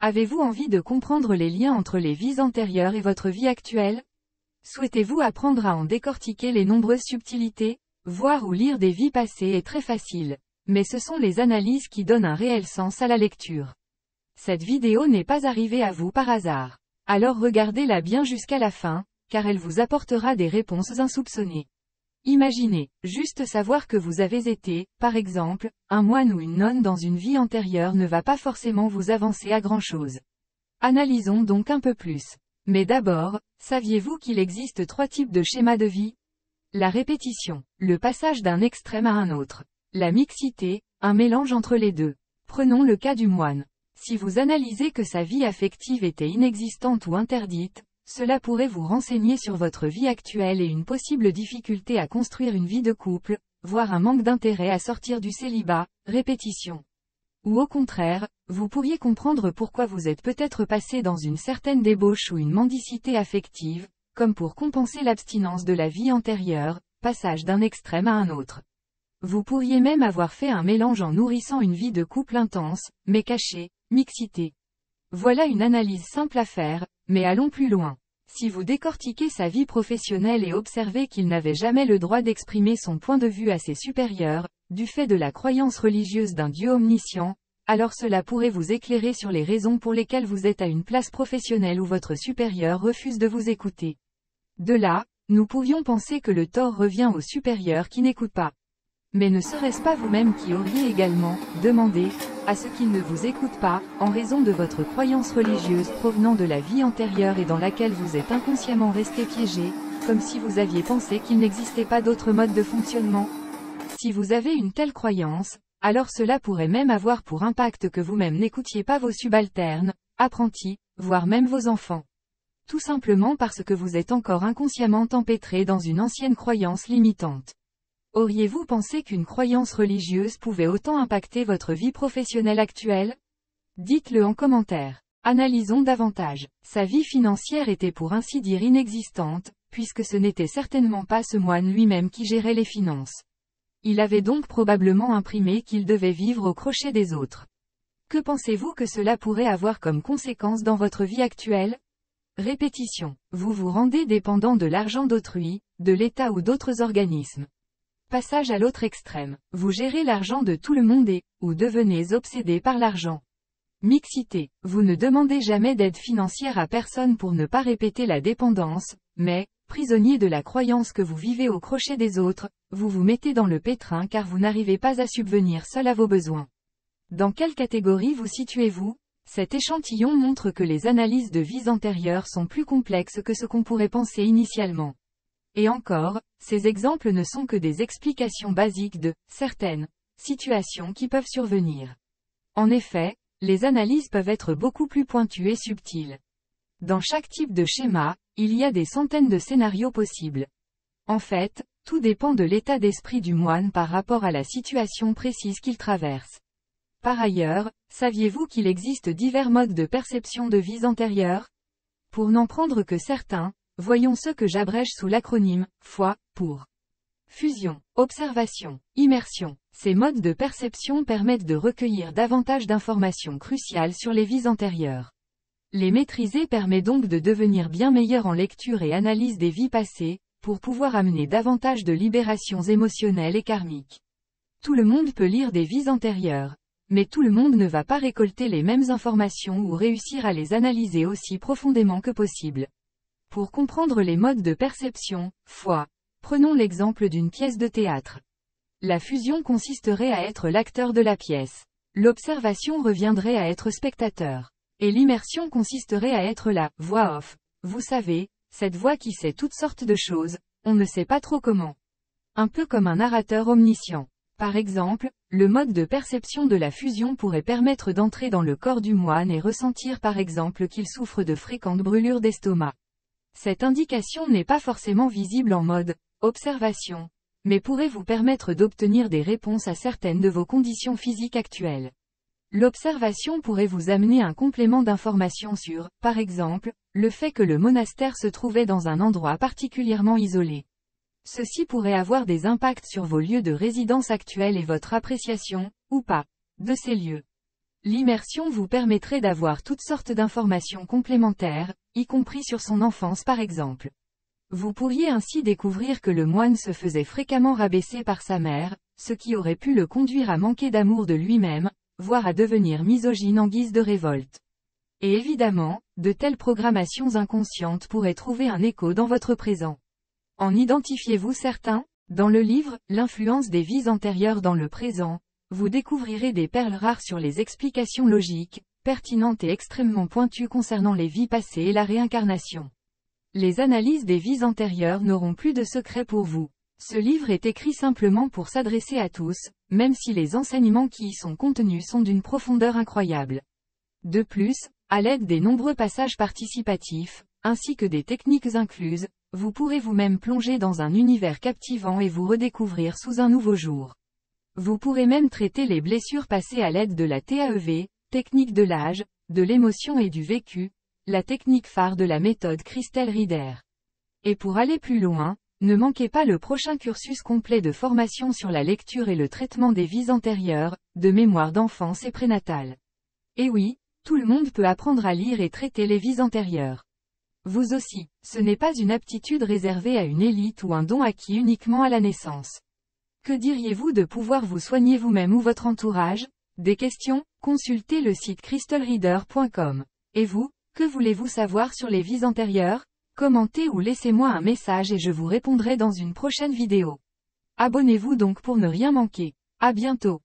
Avez-vous envie de comprendre les liens entre les vies antérieures et votre vie actuelle? Souhaitez-vous apprendre à en décortiquer les nombreuses subtilités? Voir ou lire des vies passées est très facile, mais ce sont les analyses qui donnent un réel sens à la lecture. Cette vidéo n'est pas arrivée à vous par hasard. Alors regardez-la bien jusqu'à la fin, car elle vous apportera des réponses insoupçonnées. Imaginez, juste savoir que vous avez été, par exemple, un moine ou une nonne dans une vie antérieure ne va pas forcément vous avancer à grand-chose. Analysons donc un peu plus. Mais d'abord, saviez-vous qu'il existe 3 types de schémas de vie? La répétition, le passage d'un extrême à un autre. La mixité, un mélange entre les deux. Prenons le cas du moine. Si vous analysez que sa vie affective était inexistante ou interdite, cela pourrait vous renseigner sur votre vie actuelle et une possible difficulté à construire une vie de couple, voire un manque d'intérêt à sortir du célibat, répétition. Ou au contraire, vous pourriez comprendre pourquoi vous êtes peut-être passé dans une certaine débauche ou une mendicité affective, comme pour compenser l'abstinence de la vie antérieure, passage d'un extrême à un autre. Vous pourriez même avoir fait un mélange en nourrissant une vie de couple intense, mais cachée, mixité. Voilà une analyse simple à faire, mais allons plus loin. Si vous décortiquez sa vie professionnelle et observez qu'il n'avait jamais le droit d'exprimer son point de vue à ses supérieurs, du fait de la croyance religieuse d'un Dieu omniscient, alors cela pourrait vous éclairer sur les raisons pour lesquelles vous êtes à une place professionnelle où votre supérieur refuse de vous écouter. De là, nous pourrions penser que le tort revient au supérieur qui n'écoute pas. Mais ne serait-ce pas vous-même qui auriez également demandé à ce qu'il ne vous écoute pas, en raison de votre croyance religieuse provenant de la vie antérieure et dans laquelle vous êtes inconsciemment resté piégé, comme si vous aviez pensé qu'il n'existait pas d'autre mode de fonctionnement? Si vous avez une telle croyance, alors cela pourrait même avoir pour impact que vous-même n'écoutiez pas vos subalternes, apprentis, voire même vos enfants. Tout simplement parce que vous êtes encore inconsciemment empêtré dans une ancienne croyance limitante. Auriez-vous pensé qu'une croyance religieuse pouvait autant impacter votre vie professionnelle actuelle? Dites-le en commentaire. Analysons davantage. Sa vie financière était pour ainsi dire inexistante, puisque ce n'était certainement pas ce moine lui-même qui gérait les finances. Il avait donc probablement imprimé qu'il devait vivre au crochet des autres. Que pensez-vous que cela pourrait avoir comme conséquence dans votre vie actuelle? Répétition. Vous vous rendez dépendant de l'argent d'autrui, de l'État ou d'autres organismes. Passage à l'autre extrême. Vous gérez l'argent de tout le monde et, ou devenez obsédé par l'argent. Mixité. Vous ne demandez jamais d'aide financière à personne pour ne pas répéter la dépendance, mais, prisonnier de la croyance que vous vivez au crochet des autres, vous vous mettez dans le pétrin car vous n'arrivez pas à subvenir seul à vos besoins. Dans quelle catégorie vous situez-vous? Cet échantillon montre que les analyses de vies antérieures sont plus complexes que ce qu'on pourrait penser initialement. Et encore, ces exemples ne sont que des explications basiques de certaines situations qui peuvent survenir. En effet, les analyses peuvent être beaucoup plus pointues et subtiles. Dans chaque type de schéma, il y a des centaines de scénarios possibles. En fait, tout dépend de l'état d'esprit du moine par rapport à la situation précise qu'il traverse. Par ailleurs, saviez-vous qu'il existe divers modes de perception de vies antérieures? Pour n'en prendre que certains, voyons ceux que j'abrège sous l'acronyme foi pour fusion, observation, immersion. Ces modes de perception permettent de recueillir davantage d'informations cruciales sur les vies antérieures. Les maîtriser permet donc de devenir bien meilleur en lecture et analyse des vies passées, pour pouvoir amener davantage de libérations émotionnelles et karmiques. Tout le monde peut lire des vies antérieures, mais tout le monde ne va pas récolter les mêmes informations ou réussir à les analyser aussi profondément que possible. Pour comprendre les modes de perception, foi. Prenons l'exemple d'une pièce de théâtre. La fusion consisterait à être l'acteur de la pièce. L'observation reviendrait à être spectateur. Et l'immersion consisterait à être la voix off. Vous savez, cette voix qui sait toutes sortes de choses, on ne sait pas trop comment. Un peu comme un narrateur omniscient. Par exemple, le mode de perception de la fusion pourrait permettre d'entrer dans le corps du moine et ressentir par exemple qu'il souffre de fréquentes brûlures d'estomac. Cette indication n'est pas forcément visible en mode observation, mais pourrait vous permettre d'obtenir des réponses à certaines de vos conditions physiques actuelles. L'observation pourrait vous amener un complément d'information sur, par exemple, le fait que le monastère se trouvait dans un endroit particulièrement isolé. Ceci pourrait avoir des impacts sur vos lieux de résidence actuels et votre appréciation, ou pas, de ces lieux. L'immersion vous permettrait d'avoir toutes sortes d'informations complémentaires, y compris sur son enfance par exemple. Vous pourriez ainsi découvrir que le moine se faisait fréquemment rabaisser par sa mère, ce qui aurait pu le conduire à manquer d'amour de lui-même, voire à devenir misogyne en guise de révolte. Et évidemment, de telles programmations inconscientes pourraient trouver un écho dans votre présent. En identifiez-vous certains? Dans le livre « L'influence des vies antérieures dans le présent », vous découvrirez des perles rares sur les explications logiques, pertinentes et extrêmement pointues concernant les vies passées et la réincarnation. Les analyses des vies antérieures n'auront plus de secret pour vous. Ce livre est écrit simplement pour s'adresser à tous, même si les enseignements qui y sont contenus sont d'une profondeur incroyable. De plus, à l'aide des nombreux passages participatifs, ainsi que des techniques incluses, vous pourrez vous-même plonger dans un univers captivant et vous redécouvrir sous un nouveau jour. Vous pourrez même traiter les blessures passées à l'aide de la TAEV, technique de l'âge, de l'émotion et du vécu, la technique phare de la méthode Crystal Reader. Et pour aller plus loin, ne manquez pas le prochain cursus complet de formation sur la lecture et le traitement des vies antérieures, de mémoire d'enfance et prénatale. Et oui, tout le monde peut apprendre à lire et traiter les vies antérieures. Vous aussi, ce n'est pas une aptitude réservée à une élite ou un don acquis uniquement à la naissance. Que diriez-vous de pouvoir vous soigner vous-même ou votre entourage? Des questions? Consultez le site crystalreader.com. Et vous, que voulez-vous savoir sur les vies antérieures? Commentez ou laissez-moi un message et je vous répondrai dans une prochaine vidéo. Abonnez-vous donc pour ne rien manquer. À bientôt.